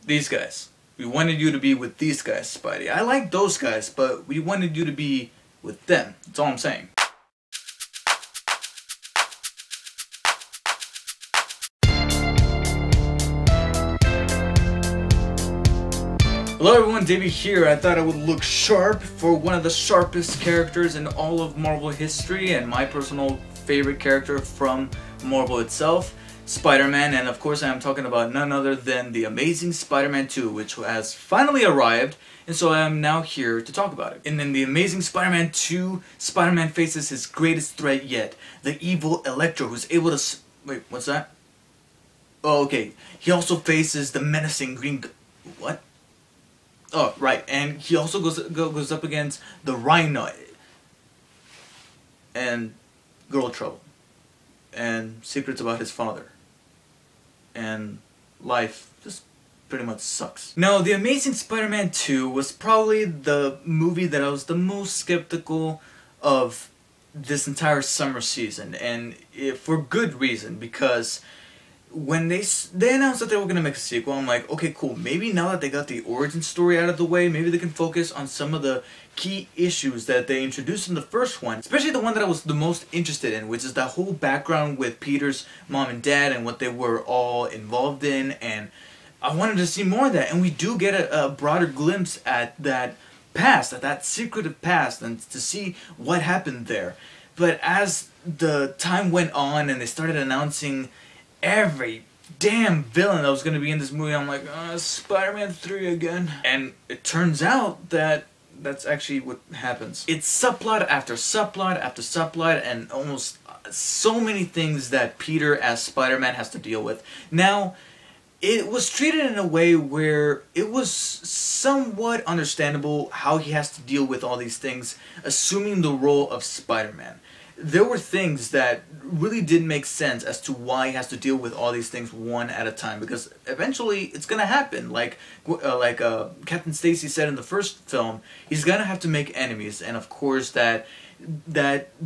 These guys. We wanted you to be with these guys, Spidey. I like those guys, but we wanted you to be with them. That's all I'm saying. Hello everyone, Davey here. I thought I would look sharp for one of the sharpest characters in all of Marvel history and my personal favorite character from Marvel itself, Spider-Man, and of course I am talking about none other than The Amazing Spider-Man 2, which has finally arrived, and so I am now here to talk about it. And in The Amazing Spider-Man 2, Spider-Man faces his greatest threat yet, the evil Electro, who's able to wait, what's that? Oh, okay. He also faces the menacing Green... What? Oh, right, and he also goes up against the Rhino and Girl Trouble and secrets about his father, and life just pretty much sucks. Now, The Amazing Spider-Man 2 was probably the movie that I was the most skeptical of this entire summer season, and for good reason, because when they announced that they were going to make a sequel, I'm like, okay, cool, maybe now that they got the origin story out of the way, maybe they can focus on some of the key issues that they introduced in the first one, especially the one that I was the most interested in, which is that whole background with Peter's mom and dad and what they were all involved in, and I wanted to see more of that, and we do get a broader glimpse at that past, at that secretive past, and to see what happened there. But as the time went on and they started announcing every damn villain that was going to be in this movie, I'm like, Spider-Man 3 again. And it turns out that that's actually what happens. It's subplot after subplot after subplot, and almost so many things that Peter as Spider-Man has to deal with. Now, it was treated in a way where it was somewhat understandable how he has to deal with all these things, assuming the role of Spider-Man. There were things that really didn't make sense as to why he has to deal with all these things one at a time, because eventually it's gonna happen. Like Captain Stacy said in the first film, he's gonna have to make enemies, and of course that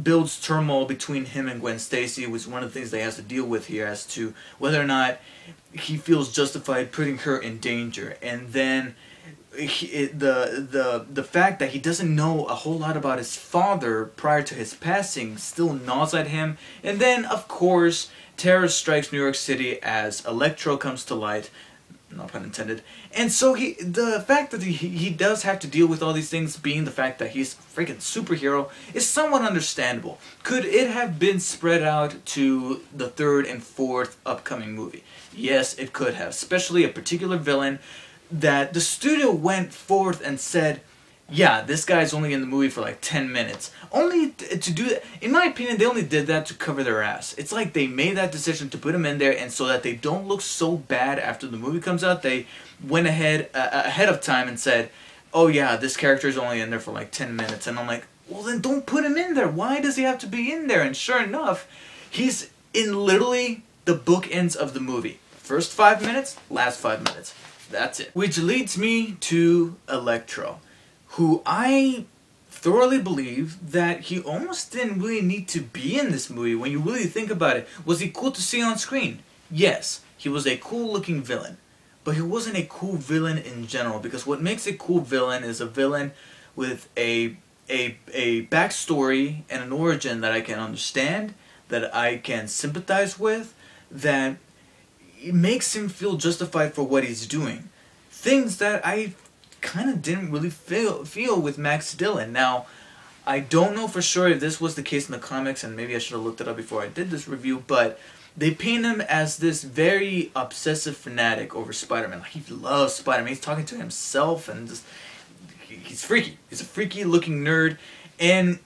builds turmoil between him and Gwen Stacy, which is one of the things that he has to deal with here as to whether or not he feels justified putting her in danger. And then the fact that he doesn't know a whole lot about his father prior to his passing still gnaws at him. And then, of course, terror strikes New York City as Electro comes to light, no pun intended. And so the fact that he does have to deal with all these things, being the fact that he's a freaking superhero, is somewhat understandable. Could it have been spread out to the third and fourth upcoming movie? Yes, it could have, especially a particular villain that the studio went forth and said, yeah, this guy's only in the movie for like 10 minutes. Only to do that. In my opinion, they only did that to cover their ass. It's like they made that decision to put him in there, and so that they don't look so bad after the movie comes out, they went ahead of time and said, oh yeah, this character's only in there for like 10 minutes. And I'm like, well then don't put him in there. Why does he have to be in there? And sure enough, he's in literally the bookends of the movie. First 5 minutes, last 5 minutes. That's it. Which leads me to Electro, who I thoroughly believe that he almost didn't really need to be in this movie when you really think about it. Was he cool to see on screen? Yes, he was a cool looking villain. But he wasn't a cool villain in general, because what makes a cool villain is a villain with a backstory and an origin that I can understand, that I can sympathize with, that it makes him feel justified for what he's doing. Things that I kind of didn't really feel with Max Dillon. Now, I don't know for sure if this was the case in the comics, and maybe I should have looked it up before I did this review, but they paint him as this very obsessive fanatic over Spider-Man. Like, he loves Spider-Man. He's talking to himself, and just he's freaky. He's a freaky looking nerd, and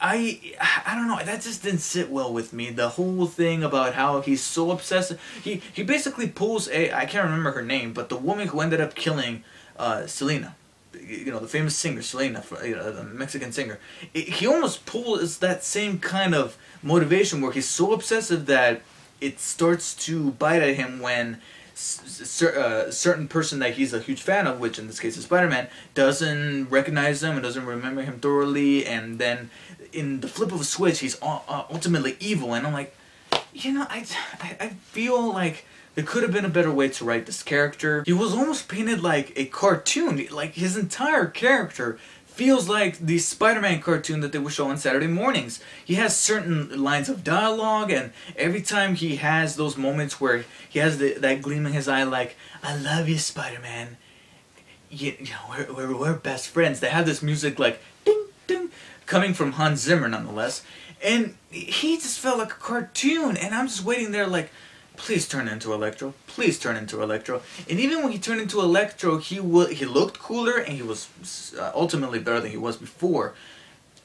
I don't know, that just didn't sit well with me. The whole thing about how he's so obsessive. He basically pulls I can't remember her name, but the woman who ended up killing Selena, you know, the famous singer Selena, the Mexican singer. He almost pulls that same kind of motivation where he's so obsessive that it starts to bite at him when certain person that he's a huge fan of, which in this case is Spider-Man, doesn't recognize him and doesn't remember him thoroughly, and then in the flip of a switch he's ultimately evil. And I'm like, you know, I feel like There could have been a better way to write this character. He was almost painted like a cartoon. Like, his entire character feels like the Spider-Man cartoon that they would show on Saturday mornings. He has certain lines of dialogue, and every time he has those moments where he has that gleam in his eye like, I love you, Spider-Man. You know, we're best friends. They have this music like, ding, ding, coming from Hans Zimmer nonetheless. And he just felt like a cartoon, and I'm just waiting there like, please turn into Electro. Please turn into Electro. And even when he turned into Electro, he looked cooler, and he was ultimately better than he was before.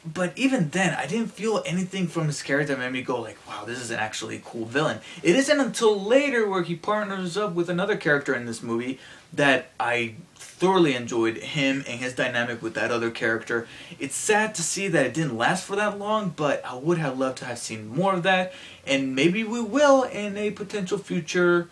But even then, I didn't feel anything from his character that made me go like, wow, this is actually a cool villain. It isn't until later where he partners up with another character in this movie that I thoroughly enjoyed him and his dynamic with that other character. It's sad to see that it didn't last for that long, but I would have loved to have seen more of that, and maybe we will in a potential future,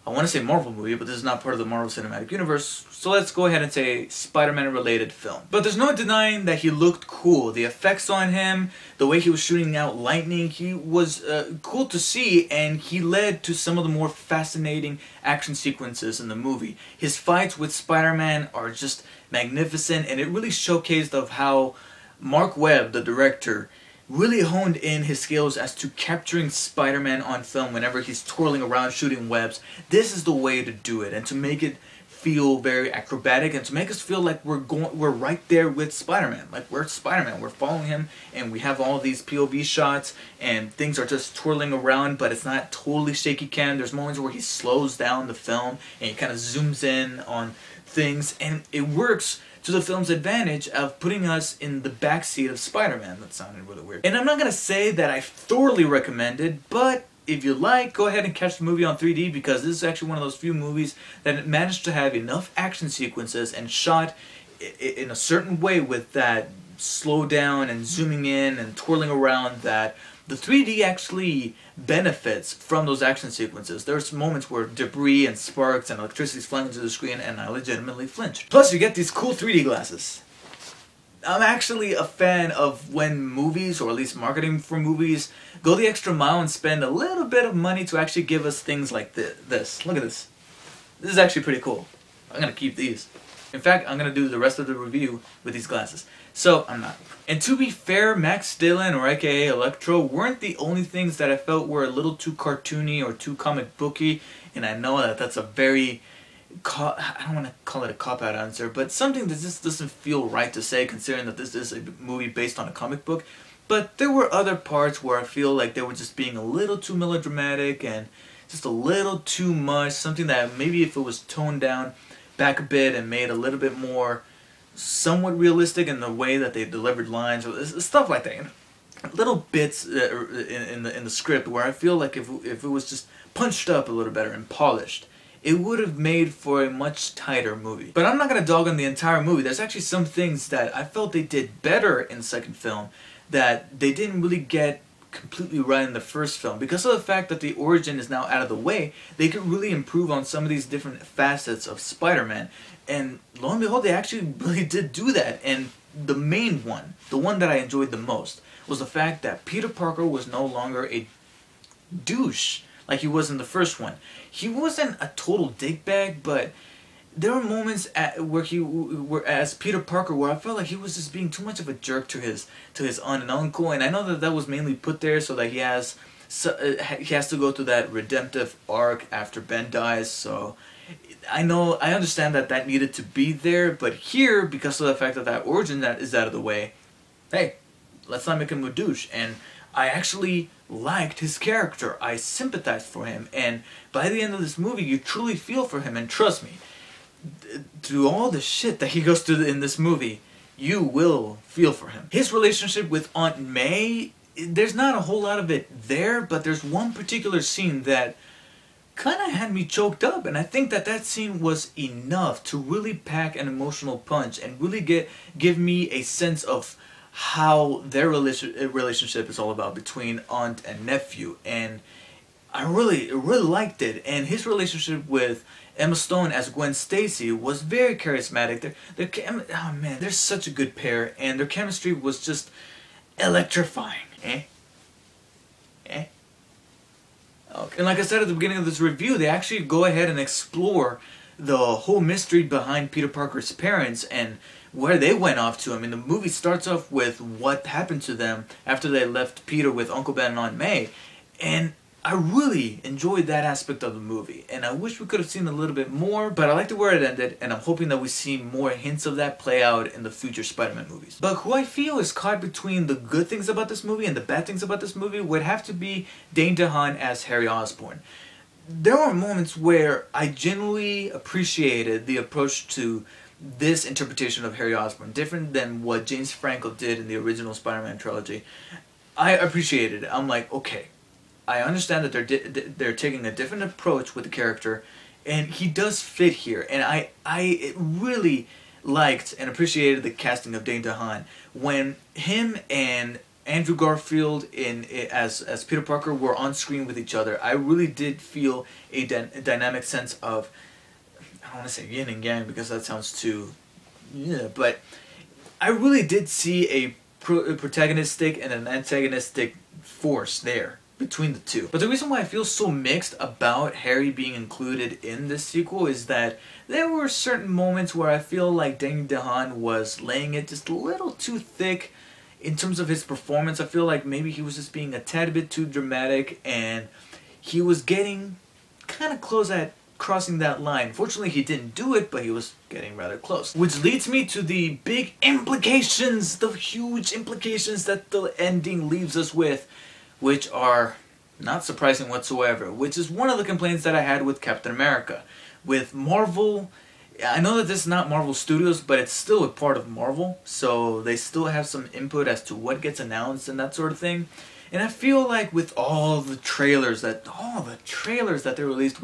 I want to say Marvel movie, but this is not part of the Marvel Cinematic Universe, so let's go ahead and say Spider-Man related film. But there's no denying that he looked cool. The effects on him, the way he was shooting out lightning, he was cool to see, and he led to some of the more fascinating action sequences in the movie. His fights with Spider-Man are just magnificent, and it really showcased of how Mark Webb, the director, really honed in his skills as to capturing Spider-Man on film whenever he's twirling around shooting webs. This is the way to do it, and to make it feel very acrobatic, and to make us feel like we're right there with Spider-Man. Like, we're Spider-Man, we're following him, and we have all these POV shots, and things are just twirling around, but it's not totally shaky cam. There's moments where he slows down the film, and he kind of zooms in on things, and it works to the film's advantage of putting us in the backseat of Spider-Man. That sounded really weird. And I'm not going to say that I thoroughly recommend it, but if you like, go ahead and catch the movie on 3D, because this is actually one of those few movies that managed to have enough action sequences and shot in a certain way with that slow down and zooming in and twirling around that the 3D actually benefits from those action sequences. There's moments where debris and sparks and electricity is flying into the screen, and I legitimately flinched. Plus, you get these cool 3D glasses. I'm actually a fan of when movies, or at least marketing for movies, go the extra mile and spend a little bit of money to actually give us things like this. Look at this. This is actually pretty cool. I'm gonna keep these. In fact, I'm gonna do the rest of the review with these glasses. So, I'm not. And to be fair, Max Dillon, or aka Electro, weren't the only things that I felt were a little too cartoony or too comic booky, and I know that that's a very, I don't want to call it a cop-out answer, but something that just doesn't feel right to say, considering that this is a movie based on a comic book. But there were other parts where I feel like they were just being a little too melodramatic and just a little too much, something that maybe if it was toned down back a bit and made a little bit more somewhat realistic in the way that they delivered lines, or stuff like that, you know? Little bits in the script where I feel like if it was just punched up a little better and polished, it would have made for a much tighter movie. But I'm not going to dog on the entire movie. There's actually some things that I felt they did better in the second film that they didn't really get completely right in the first film. Because of the fact that the origin is now out of the way, they could really improve on some of these different facets of Spider-Man. And lo and behold, they actually really did do that. And the main one, the one that I enjoyed the most, was the fact that Peter Parker was no longer a douche like he was in the first one. He wasn't a total dickbag, but there were moments where as Peter Parker where I felt like he was just being too much of a jerk to his aunt and uncle, and I know that was mainly put there so that he has to go through that redemptive arc after Ben dies. So I understand that needed to be there, but here, because of the fact that that origin that is out of the way, hey, let's not make him a douche. And I actually liked his character. I sympathized for him, and by the end of this movie, you truly feel for him. And trust me, through all the shit that he goes through in this movie, you will feel for him. His relationship with Aunt May, there's not a whole lot of it there, but there's one particular scene that kind of had me choked up, and I think that scene was enough to really pack an emotional punch and really give me a sense of how their relationship is all about between aunt and nephew, and I really liked it. And his relationship with Emma Stone as Gwen Stacy was very charismatic. Oh man, they're such a good pair, and their chemistry was just electrifying. Okay. And like I said at the beginning of this review, they actually go ahead and explore the whole mystery behind Peter Parker's parents and where they went off to. I mean, the movie starts off with what happened to them after they left Peter with Uncle Ben and Aunt May. And I really enjoyed that aspect of the movie, and I wish we could have seen a little bit more, but I liked where it ended, and I'm hoping that we see more hints of that play out in the future Spider-Man movies. But who I feel is caught between the good things about this movie and the bad things about this movie would have to be Dane DeHaan as Harry Osborn. There were moments where I genuinely appreciated the approach to this interpretation of Harry Osborn, different than what James Franco did in the original Spider-Man trilogy. I appreciated it. I'm like, okay, I understand that they're taking a different approach with the character, and he does fit here. And I really liked and appreciated the casting of Dane DeHaan when him and Andrew Garfield as Peter Parker were on screen with each other. I really did feel a dynamic sense of, I don't want to say yin and yang because that sounds too, yeah, but I really did see a protagonistic and an antagonistic force there between the two. But the reason why I feel so mixed about Harry being included in this sequel is that there were certain moments where I feel like Dane DeHaan was laying it just a little too thick in terms of his performance. I feel like maybe he was just being a tad bit too dramatic, and he was getting kind of close at crossing that line. Fortunately, he didn't do it, but he was getting rather close. Which leads me to the big implications, the huge implications that the ending leaves us with, which are not surprising whatsoever, which is one of the complaints that I had with Captain America. With Marvel, I know that this is not Marvel Studios, but it's still a part of Marvel, so they still have some input as to what gets announced and that sort of thing. And I feel like with all the trailers that they released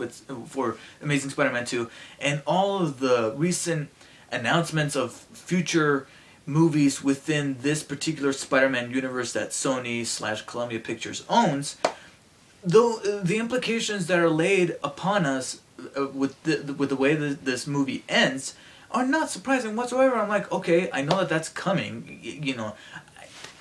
for Amazing Spider-Man 2, and all of the recent announcements of future movies within this particular Spider-Man universe that Sony/Columbia Pictures owns, though the implications that are laid upon us with the way that this movie ends are not surprising whatsoever. I'm like, okay, I know that that's coming. You know,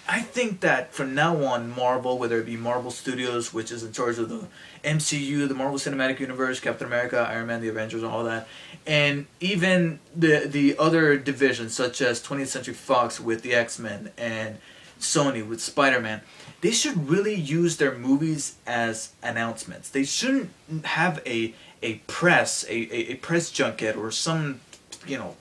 I think that from now on, Marvel, whether it be Marvel Studios, which is in charge of the MCU, the Marvel Cinematic Universe, Captain America, Iron Man, the Avengers, all that, and even the other divisions such as 20th Century Fox with the X-Men and Sony with Spider-Man, they should really use their movies as announcements. They shouldn't have a press junket or some, you know,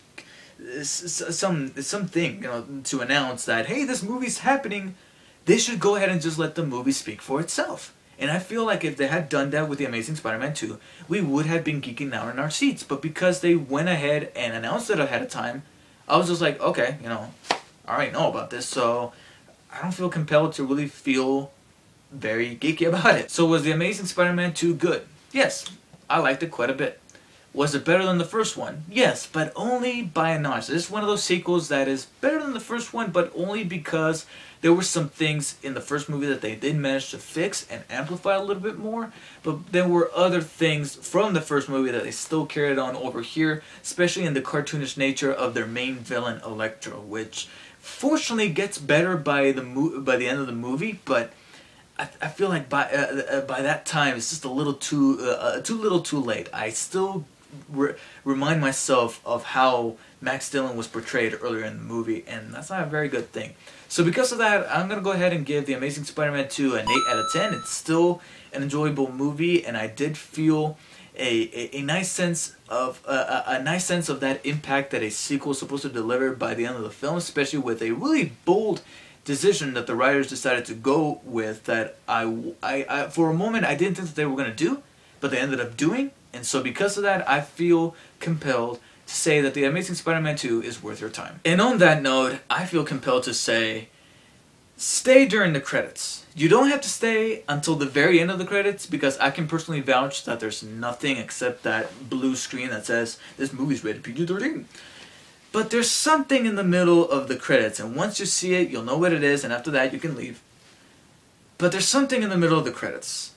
something, you know, to announce that, hey, this movie's happening. They should go ahead and just let the movie speak for itself. And I feel like if they had done that with The Amazing Spider-Man 2, we would have been geeking out in our seats. But because they went ahead and announced it ahead of time, I was just like, okay, you know, I already know about this, so I don't feel compelled to really feel very geeky about it. So was The Amazing Spider-Man 2 good? Yes, I liked it quite a bit. Was it better than the first one? Yes, but only by a notch. This is one of those sequels that is better than the first one, but only because there were some things in the first movie that they did manage to fix and amplify a little bit more, but there were other things from the first movie that they still carried on over here, especially in the cartoonish nature of their main villain, Electro, which fortunately gets better by the end of the movie, but I feel like by that time it's just a little too late. I still remind myself of how Max Dillon was portrayed earlier in the movie, and that's not a very good thing. So because of that, I'm going to go ahead and give The Amazing Spider-Man 2 an 8 out of 10. It's still an enjoyable movie, and I did feel a nice sense of that impact that a sequel is supposed to deliver by the end of the film, especially with a really bold decision that the writers decided to go with that I for a moment I didn't think that they were going to do, but they ended up doing. And so because of that, I feel compelled to say that The Amazing Spider-Man 2 is worth your time. And on that note, I feel compelled to say, stay during the credits. You don't have to stay until the very end of the credits, because I can personally vouch that there's nothing except that blue screen that says, this movie's rated PG-13. But there's something in the middle of the credits, and once you see it, you'll know what it is, and after that, you can leave. But there's something in the middle of the credits.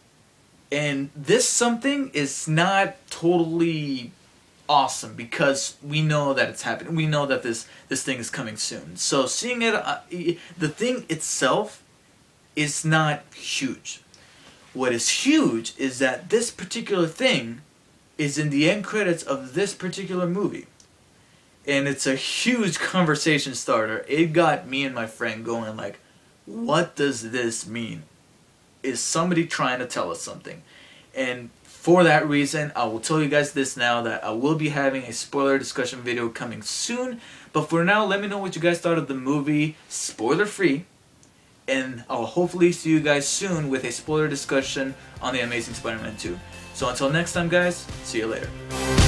And this something is not totally awesome, because we know that it's happening. We know that this thing is coming soon. So seeing it, the thing itself is not huge. what is huge is that this particular thing is in the end credits of this particular movie. And it's a huge conversation starter. It got me and my friend going like, what does this mean? Is somebody trying to tell us something? And for that reason, I will tell you guys this now, that I will be having a spoiler discussion video coming soon. But for now, let me know what you guys thought of the movie, spoiler free. And I'll hopefully see you guys soon with a spoiler discussion on The Amazing Spider-Man 2. So until next time guys, see you later.